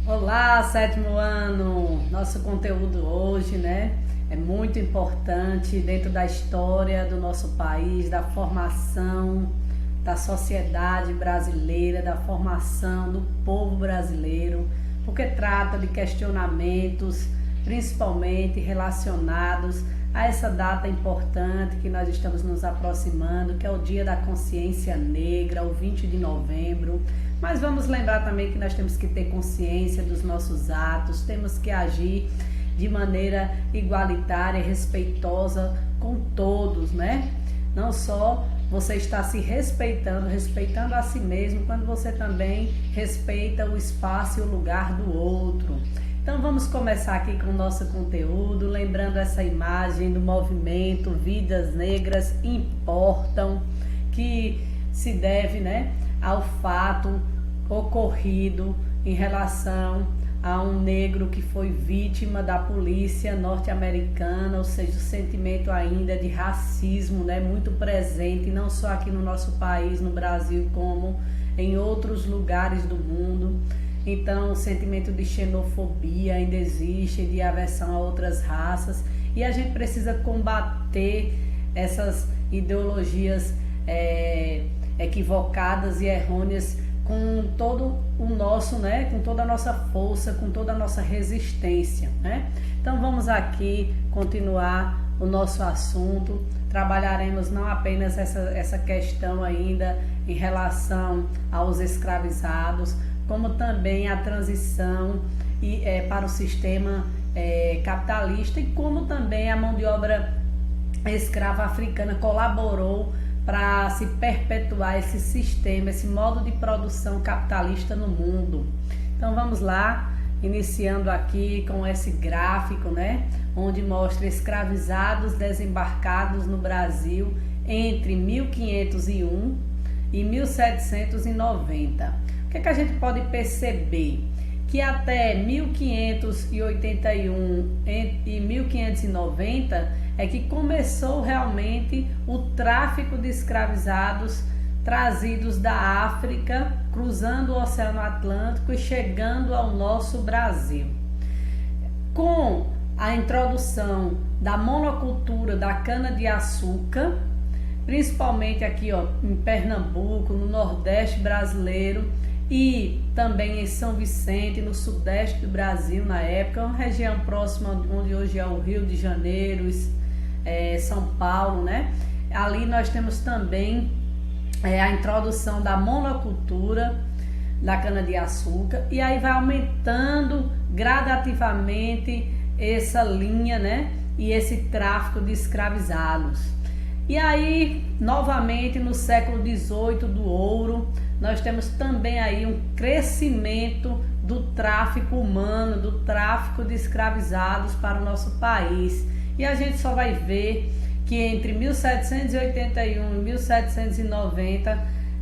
Olá, sétimo ano! Nosso conteúdo hoje, é muito importante dentro da história do nosso país, da formação da sociedade brasileira, da formação do povo brasileiro, porque trata de questionamentos, principalmente relacionados a essa data importante que nós estamos nos aproximando, que é o Dia da Consciência Negra, o 20 de novembro. Mas vamos lembrar também que nós temos que ter consciência dos nossos atos, temos que agir de maneira igualitária e respeitosa com todos, Não só você está se respeitando a si mesmo, quando você também respeita o espaço e o lugar do outro. Então vamos começar aqui com o nosso conteúdo, lembrando essa imagem do movimento Vidas Negras Importam, que se deve, ao fato ocorrido em relação a um negro que foi vítima da polícia norte-americana, ou seja, o sentimento ainda de racismo, muito presente, não só aqui no nosso país, no Brasil, como em outros lugares do mundo. Então, o sentimento de xenofobia ainda existe, de aversão a outras raças, e a gente precisa combater essas ideologias equivocadas e errôneas com todo o nosso, com toda a nossa força, com toda a nossa resistência, Então vamos aqui continuar o nosso assunto. Trabalharemos não apenas essa questão ainda em relação aos escravizados, como também a transição para o sistema capitalista, e como também a mão de obra escrava africana colaborou para se perpetuar esse sistema, esse modo de produção capitalista no mundo. Então vamos lá, iniciando aqui com esse gráfico, onde mostra escravizados desembarcados no Brasil entre 1501 e 1790. O que é que a gente pode perceber? Que até 1581 e 1590 é que começou realmente o tráfico de escravizados trazidos da África, cruzando o Oceano Atlântico e chegando ao nosso Brasil. Com a introdução da monocultura da cana-de-açúcar, principalmente aqui em Pernambuco, no Nordeste brasileiro, e também em São Vicente, no Sudeste do Brasil na época, uma região próxima onde hoje é o Rio de Janeiro, São Paulo, Ali nós temos também a introdução da monocultura da cana-de-açúcar, e aí vai aumentando gradativamente essa linha, e esse tráfico de escravizados. E aí, novamente, no século XVIII do ouro, nós temos também aí um crescimento do tráfico humano, do tráfico de escravizados para o nosso país. E a gente só vai ver que entre 1781 e 1790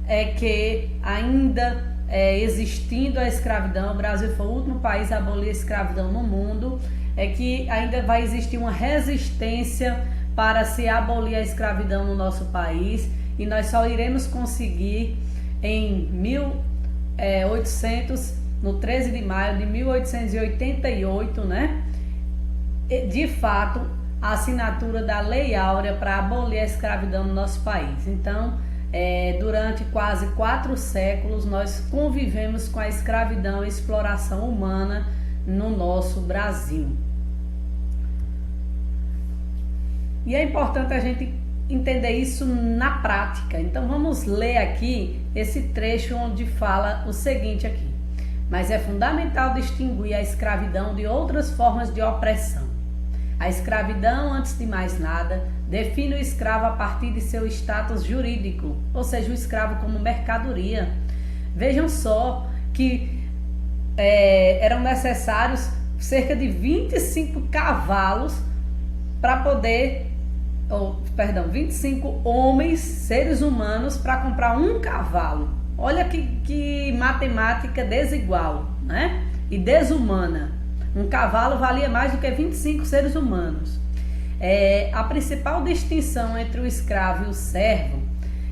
é que ainda existindo a escravidão, o Brasil foi o último país a abolir a escravidão no mundo, é que ainda vai existir uma resistência para se abolir a escravidão no nosso país, e nós só iremos conseguir em 1800, no 13 de maio de 1888, de fato, a assinatura da Lei Áurea para abolir a escravidão no nosso país. Então, durante quase 4 séculos, nós convivemos com a escravidão e exploração humana no nosso Brasil. E é importante a gente entender isso na prática. Então vamos ler aqui esse trecho onde fala o seguinte aqui: mas é fundamental distinguir a escravidão de outras formas de opressão. A escravidão, antes de mais nada, define o escravo a partir de seu status jurídico, ou seja, o escravo como mercadoria. Vejam só que eram necessários cerca de 25 cavalos para poder, 25 homens, seres humanos, para comprar um cavalo. Olha que matemática desigual, e desumana. Um cavalo valia mais do que 25 seres humanos. A principal distinção entre o escravo e o servo,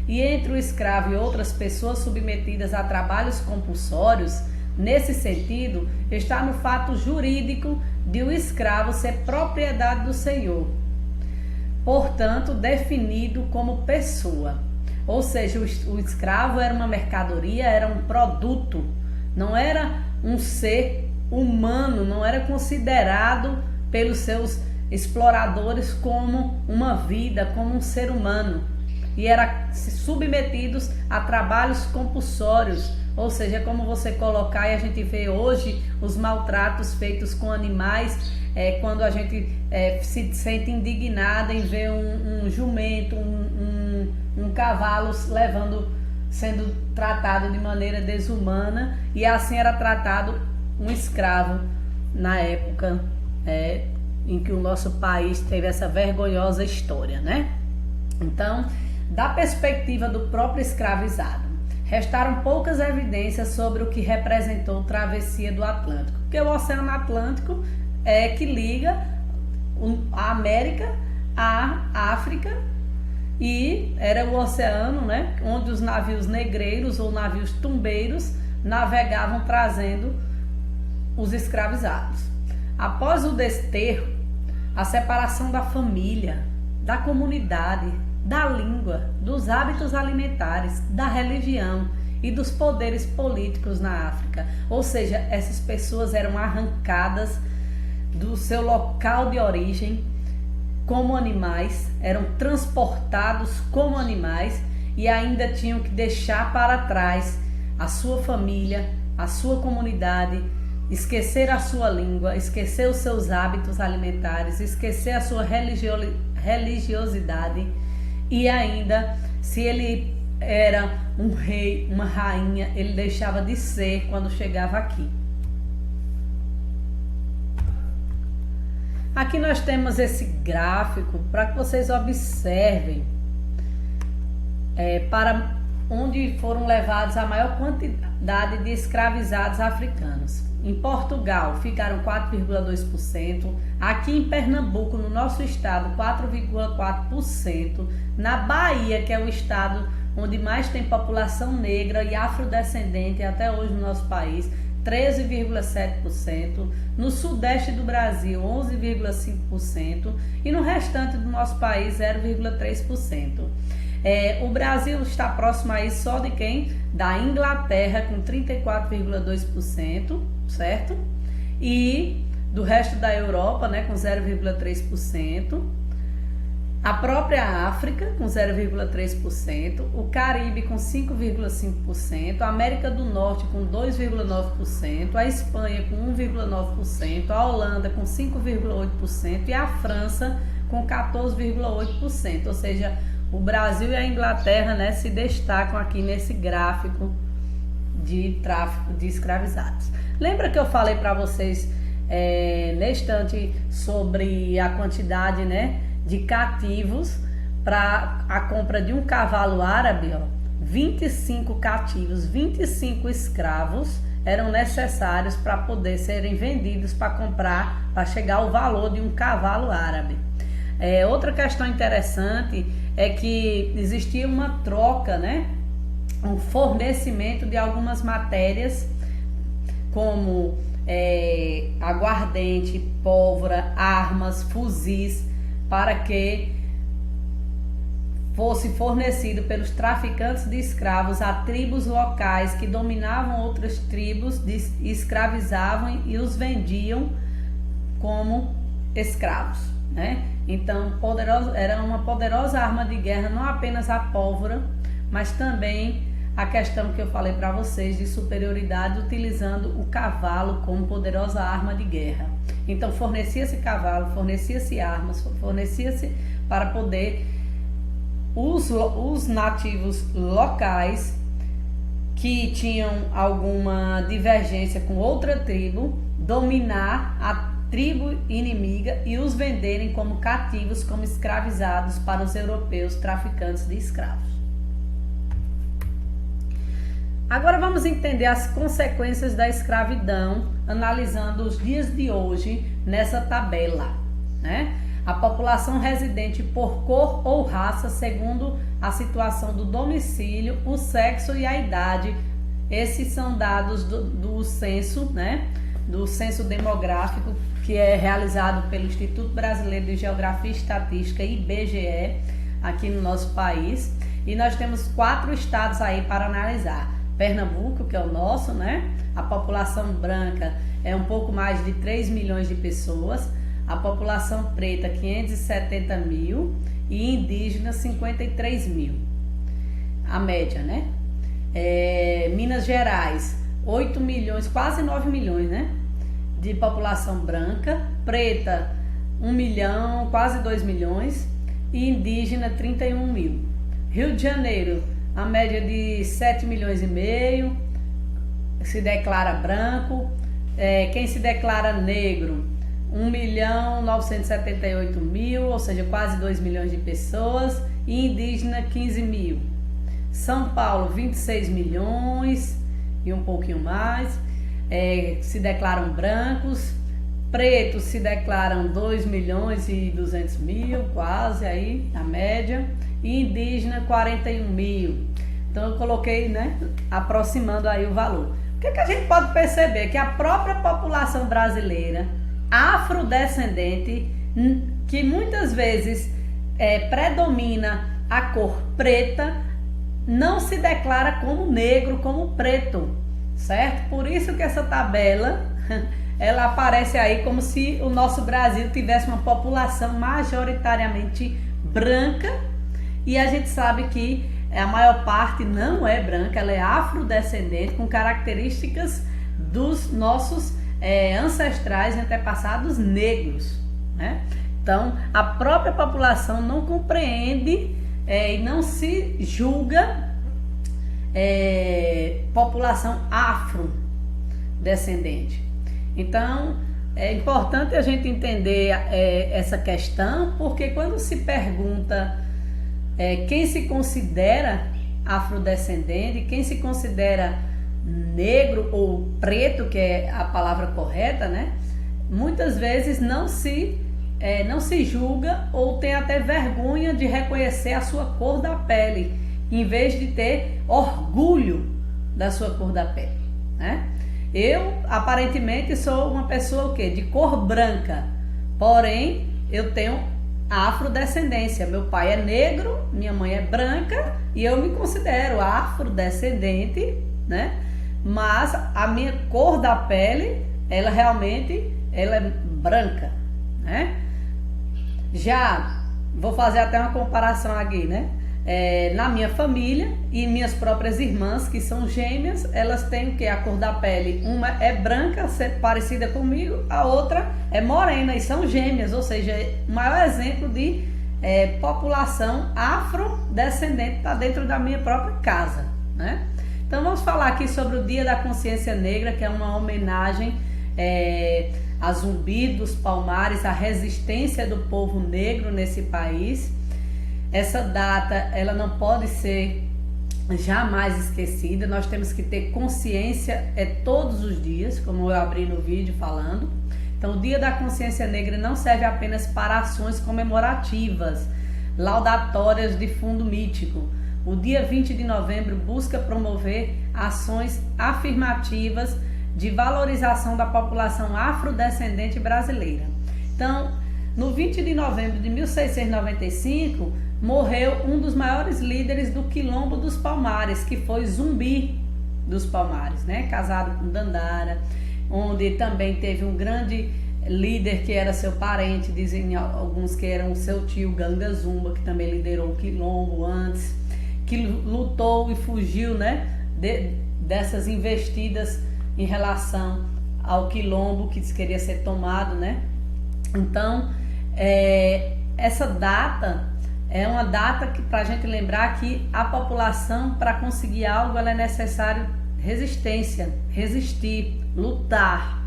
e entre o escravo e outras pessoas submetidas a trabalhos compulsórios, nesse sentido, está no fato jurídico de o escravo ser propriedade do senhor, portanto, definido como pessoa. Ou seja, o escravo era uma mercadoria, era um produto, não era um ser humano, não era considerado pelos seus exploradores como uma vida, como um ser humano, e era submetidos a trabalhos compulsórios, ou seja, como você colocar, e a gente vê hoje os maltratos feitos com animais, quando a gente se sente indignada em ver um jumento, um cavalo sendo tratado de maneira desumana, e assim era tratado um escravo na época em que o nosso país teve essa vergonhosa história, né? Então, da perspectiva do próprio escravizado, restaram poucas evidências sobre o que representou a travessia do Atlântico, porque o Oceano Atlântico é que liga a América à África, e era o oceano, né, onde os navios negreiros ou navios tumbeiros navegavam trazendo os escravizados. Após o desterro, a separação da família, da comunidade, da língua, dos hábitos alimentares, da religião e dos poderes políticos na África. Ou seja, essas pessoas eram arrancadas do seu local de origem como animais, eram transportados como animais e ainda tinham que deixar para trás a sua família, a sua comunidade, esquecer a sua língua, esquecer os seus hábitos alimentares, esquecer a sua religiosidade, e ainda, se ele era um rei, uma rainha, ele deixava de ser quando chegava aqui. Aqui nós temos esse gráfico para que vocês observem para onde foram levados a maior quantidade de escravizados africanos. Em Portugal ficaram 4,2%, aqui em Pernambuco, no nosso estado, 4,4%, na Bahia, que é o estado onde mais tem população negra e afrodescendente até hoje no nosso país, 13,7%, no sudeste do Brasil 11,5% e no restante do nosso país 0,3%. O Brasil está próximo aí só de quem? Da Inglaterra com 34,2%, certo? E do resto da Europa, né, com 0,3%. A própria África com 0,3%, o Caribe com 5,5%, a América do Norte com 2,9%, a Espanha com 1,9%, a Holanda com 5,8% e a França com 14,8%. Ou seja, o Brasil e a Inglaterra, né, se destacam aqui nesse gráfico de tráfico de escravizados. Lembra que eu falei para vocês na estante sobre a quantidade, né, de cativos para a compra de um cavalo árabe? 25 cativos, 25 escravos eram necessários para poder serem vendidos para comprar, para chegar ao valor de um cavalo árabe. Outra questão interessante é que existia uma troca, né? Um fornecimento de algumas matérias como aguardente, pólvora, armas, fuzis, para que fosse fornecido pelos traficantes de escravos a tribos locais que dominavam outras tribos, escravizavam e os vendiam como escravos, né? Então, era uma poderosa arma de guerra, não apenas a pólvora, mas também a questão que eu falei para vocês de superioridade, utilizando o cavalo como poderosa arma de guerra. Então, fornecia-se cavalo, fornecia-se armas, fornecia-se para poder os nativos locais que tinham alguma divergência com outra tribo, dominar a tribo inimiga e os venderem como cativos, como escravizados para os europeus traficantes de escravos. Agora vamos entender as consequências da escravidão, analisando os dias de hoje nessa tabela, né? A população residente por cor ou raça, segundo a situação do domicílio, o sexo e a idade Esses são dados do censo, né? Do censo demográfico, que é realizado pelo Instituto Brasileiro de Geografia e Estatística, IBGE, aqui no nosso país. E nós temos 4 estados aí para analisar. Pernambuco, que é o nosso, né? A população branca é um pouco mais de 3 milhões de pessoas. A população preta, 570 mil. E indígena, 53 mil. A média, né? Minas Gerais, 8 milhões, quase 9 milhões, né? De população branca. Preta, 1 milhão, quase 2 milhões. E indígena, 31 mil. Rio de Janeiro, a média de 7 milhões e meio, se declara branco. Quem se declara negro, 1.978.000, ou seja, quase 2 milhões de pessoas. E indígena, 15 mil. São Paulo, 26 milhões e um pouquinho mais, se declaram brancos. Pretos se declaram 2 milhões e 200 mil, quase aí, a média. E indígena, 41 mil. Então eu coloquei, né, aproximando aí o valor. O que a gente pode perceber? Que a própria população brasileira, afrodescendente, que muitas vezes predomina a cor preta, não se declara como negro, como preto, certo? Por isso que essa tabela, ela aparece aí como se o nosso Brasil tivesse uma população majoritariamente branca, e a gente sabe que a maior parte não é branca, ela é afrodescendente, com características dos nossos ancestrais e antepassados negros, né? Então, a própria população não compreende e não se julga população afrodescendente. Então, é importante a gente entender essa questão, porque quando se pergunta quem se considera afrodescendente, quem se considera negro ou preto, que é a palavra correta, né? Muitas vezes não se julga ou tem até vergonha de reconhecer a sua cor da pele, em vez de ter orgulho da sua cor da pele, né? Eu, aparentemente, sou uma pessoa o quê? De cor branca, porém, eu tenho afrodescendência. Meu pai é negro, minha mãe é branca e eu me considero afrodescendente, né? Mas a minha cor da pele, ela realmente é branca, né? Já vou fazer até uma comparação aqui, né? Na minha família e minhas próprias irmãs, que são gêmeas, elas têm o que? A cor da pele. Uma é branca, parecida comigo, a outra é morena, e são gêmeas, ou seja, o maior exemplo de população afrodescendente está dentro da minha própria casa, né? Então vamos falar aqui sobre o Dia da Consciência Negra, que é uma homenagem a Zumbi dos Palmares, a resistência do povo negro nesse país. Essa data, ela não pode ser jamais esquecida. Nós temos que ter consciência todos os dias, como eu abri no vídeo falando. Então, o Dia da Consciência Negra não serve apenas para ações comemorativas, laudatórias de fundo mítico. O dia 20 de novembro busca promover ações afirmativas de valorização da população afrodescendente brasileira. Então, no 20 de novembro de 1695, morreu um dos maiores líderes do Quilombo dos Palmares, que foi Zumbi dos Palmares, né? Casado com Dandara, onde também teve um grande líder que era seu parente, dizem alguns que eram o seu tio Ganga Zumba, que também liderou o Quilombo antes, que lutou e fugiu, né, dessas investidas em relação ao Quilombo, que queria ser tomado, né? Então, essa data é uma data que, para a gente lembrar que a população, para conseguir algo, ela é necessário resistência, resistir, lutar.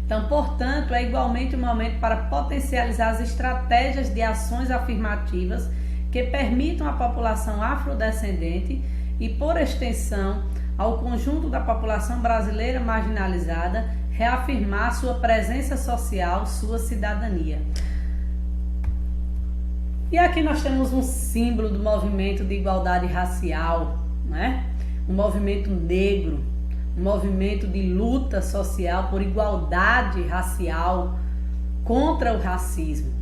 Então, portanto, é igualmente um momento para potencializar as estratégias de ações afirmativas que permitam à população afrodescendente e, por extensão, ao conjunto da população brasileira marginalizada reafirmar sua presença social, sua cidadania. E aqui nós temos um símbolo do movimento de igualdade racial, né? Um movimento negro, um movimento de luta social por igualdade racial, contra o racismo.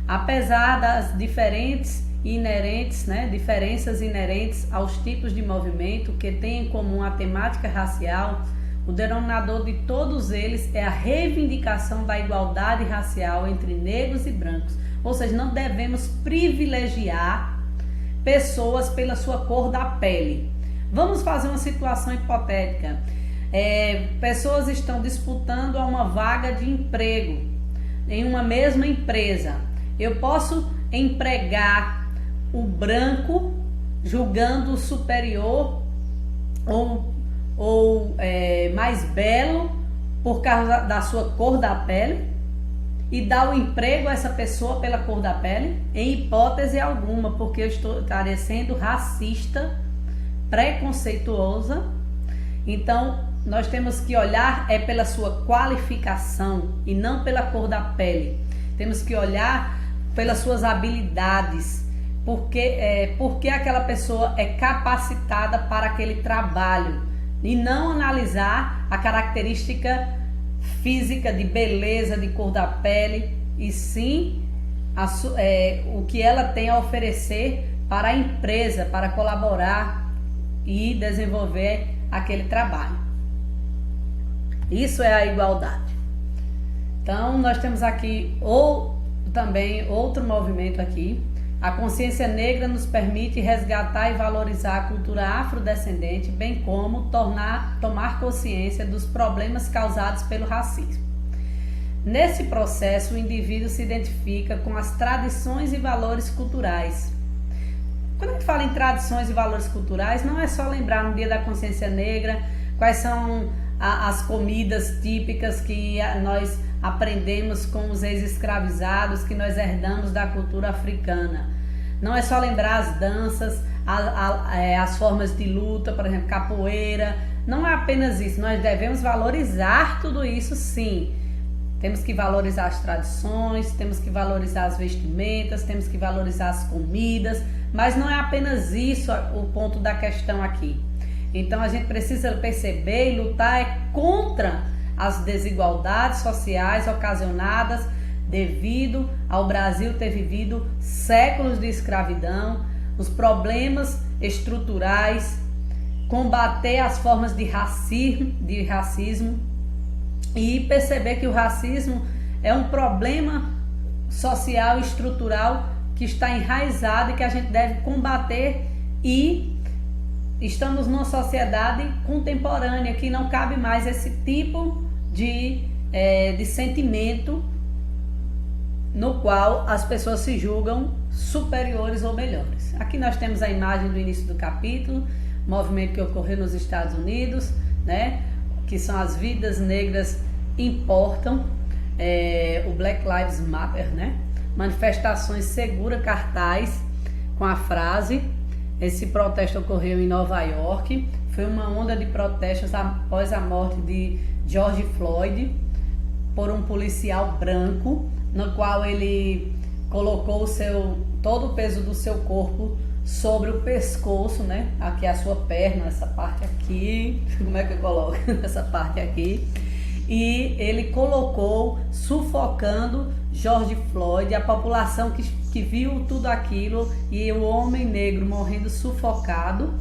Apesar das diferenças inerentes aos tipos de movimento que têm em comum a temática racial, o denominador de todos eles é a reivindicação da igualdade racial entre negros e brancos. Ou seja, não devemos privilegiar pessoas pela sua cor da pele. Vamos fazer uma situação hipotética. Pessoas estão disputando uma vaga de emprego em uma mesma empresa. Eu posso empregar o branco julgando superior ou mais belo por causa da sua cor da pele e dar o emprego a essa pessoa pela cor da pele? Em hipótese alguma, porque eu estaria sendo racista, preconceituosa. Então nós temos que olhar pela sua qualificação e não pela cor da pele. Temos que olhar pelas suas habilidades, porque aquela pessoa é capacitada para aquele trabalho, e não analisar a característica física de beleza, de cor da pele, e sim o que ela tem a oferecer para a empresa, para colaborar e desenvolver aquele trabalho. Isso é a igualdade. Então nós temos aqui também outro movimento aqui. A consciência negra nos permite resgatar e valorizar a cultura afrodescendente, bem como tomar consciência dos problemas causados pelo racismo. Nesse processo, o indivíduo se identifica com as tradições e valores culturais. Quando a gente fala em tradições e valores culturais, não é só lembrar no Dia da Consciência Negra quais são as comidas típicas que nós aprendemos com os ex-escravizados, que nós herdamos da cultura africana. Não é só lembrar as danças, as formas de luta, por exemplo, capoeira. Não é apenas isso, nós devemos valorizar tudo isso, sim. Temos que valorizar as tradições, temos que valorizar as vestimentas, temos que valorizar as comidas, mas não é apenas isso o ponto da questão aqui. Então a gente precisa perceber e lutar contra as desigualdades sociais ocasionadas devido ao Brasil ter vivido séculos de escravidão, os problemas estruturais, combater as formas de racismo e perceber que o racismo é um problema social e estrutural que está enraizado e que a gente deve combater, e estamos numa sociedade contemporânea que não cabe mais esse tipo de sentimento no qual as pessoas se julgam superiores ou melhores. Aqui nós temos a imagem do início do capítulo, movimento que ocorreu nos Estados Unidos, né, que são as vidas negras importam, o Black Lives Matter, né, manifestações segura, cartaz com a frase. Esse protesto ocorreu em Nova York, foi uma onda de protestos após a morte de George Floyd por um policial branco, no qual ele colocou todo o peso do seu corpo sobre o pescoço, né? Aqui é a sua perna, essa parte aqui, como é que eu coloco? Essa parte aqui. E ele colocou, sufocando George Floyd, a população que viu tudo aquilo, e o homem negro morrendo sufocado,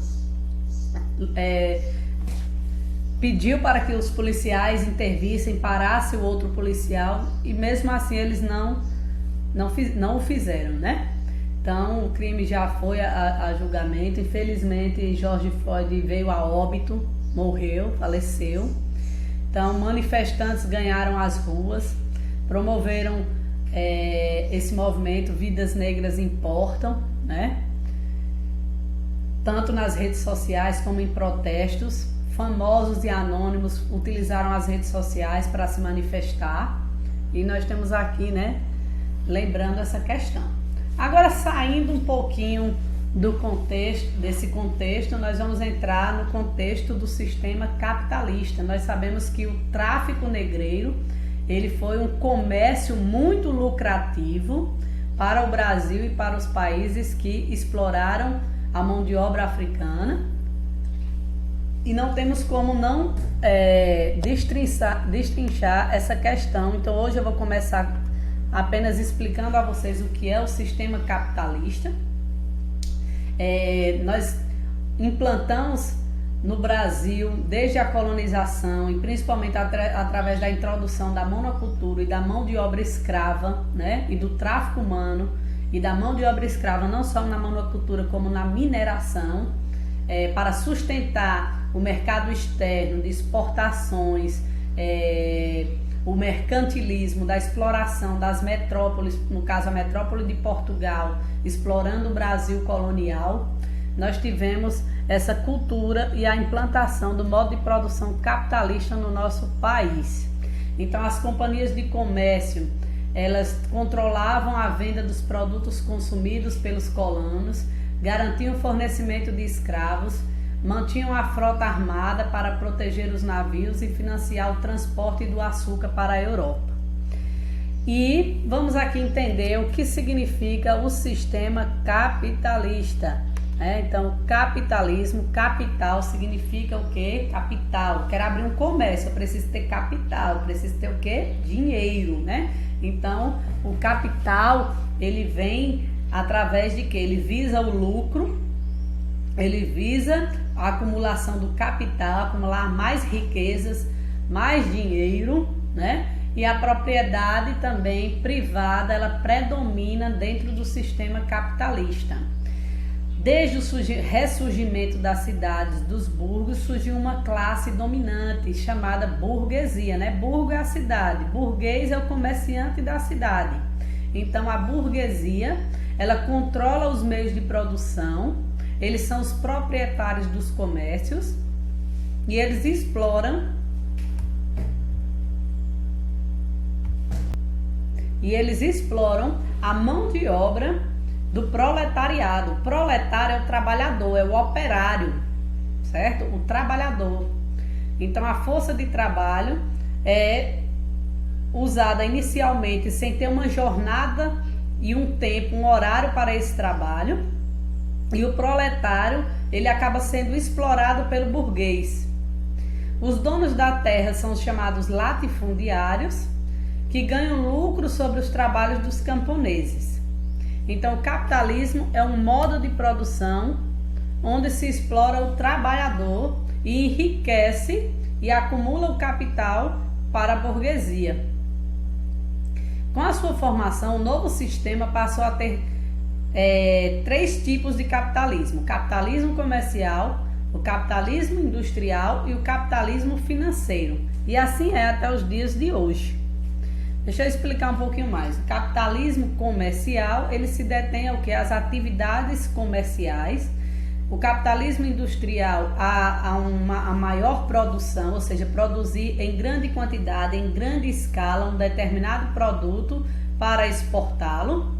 pediu para que os policiais intervissem, parassem o outro policial, e mesmo assim eles não o fizeram, né? Então o crime já foi a julgamento. Infelizmente George Floyd veio a óbito, morreu, faleceu. Então manifestantes ganharam as ruas, promoveram esse movimento Vidas Negras Importam, né? Tanto nas redes sociais como em protestos. Famosos e anônimos utilizaram as redes sociais para se manifestar, e nós temos aqui, né, lembrando essa questão. Agora, saindo um pouquinho desse contexto, nós vamos entrar no contexto do sistema capitalista. Nós sabemos que o tráfico negreiro, ele foi um comércio muito lucrativo para o Brasil e para os países que exploraram a mão de obra africana. E não temos como não destrinchar essa questão. Então hoje eu vou começar apenas explicando a vocês o que é o sistema capitalista. Nós implantamos no Brasil, desde a colonização e principalmente através da introdução da monocultura e da mão de obra escrava, né, e do tráfico humano e da mão de obra escrava, não só na monocultura como na mineração, para sustentar o mercado externo de exportações, o mercantilismo da exploração das metrópoles, no caso a metrópole de Portugal, explorando o Brasil colonial. Nós tivemos essa cultura e a implantação do modo de produção capitalista no nosso país. Então as companhias de comércio, elas controlavam a venda dos produtos consumidos pelos colonos, garantiam o fornecimento de escravos, mantinham a frota armada para proteger os navios e financiar o transporte do açúcar para a Europa. E vamos aqui entender o que significa o sistema capitalista. Então, capitalismo, capital significa o quê? Capital. Quero abrir um comércio, eu preciso ter capital, eu preciso ter o quê? Dinheiro, né? Então, o capital, ele vem através de quê? Ele visa o lucro, ele visa a acumulação do capital, acumular mais riquezas, mais dinheiro, né? E a propriedade também privada, ela predomina dentro do sistema capitalista. Desde o ressurgimento das cidades, dos burgos, surgiu uma classe dominante chamada burguesia, né? Burgo é a cidade, burguês é o comerciante da cidade. Então a burguesia, ela controla os meios de produção, eles são os proprietários dos comércios e eles exploram a mão de obra do proletariado. O proletário é o trabalhador, é o operário, certo? O trabalhador. Então a força de trabalho é usada inicialmente sem ter uma jornada e um tempo, um horário para esse trabalho. E o proletário, ele acaba sendo explorado pelo burguês. Os donos da terra são os chamados latifundiários, que ganham lucro sobre os trabalhos dos camponeses. Então, o capitalismo é um modo de produção onde se explora o trabalhador e enriquece e acumula o capital para a burguesia. Com a sua formação, o novo sistema passou a ter três tipos de capitalismo: o capitalismo comercial, o capitalismo industrial e o capitalismo financeiro. E assim é até os dias de hoje. Deixa eu explicar um pouquinho mais. O capitalismo comercial, ele se detém ao que? As atividades comerciais. O capitalismo industrial, a maior produção, ou seja, produzir em grande quantidade, em grande escala, um determinado produto para exportá-lo.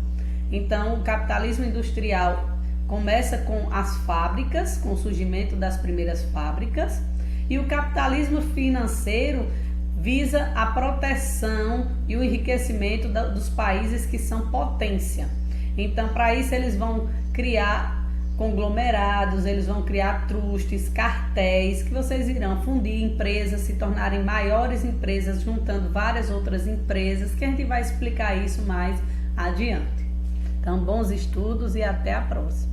Então, o capitalismo industrial começa com as fábricas, com o surgimento das primeiras fábricas. E o capitalismo financeiro visa a proteção e o enriquecimento dos países que são potência. Então, para isso, eles vão criar conglomerados, eles vão criar trustes, cartéis, que vocês irão fundir empresas, se tornarem maiores empresas, juntando várias outras empresas, que a gente vai explicar isso mais adiante. Então, bons estudos e até a próxima.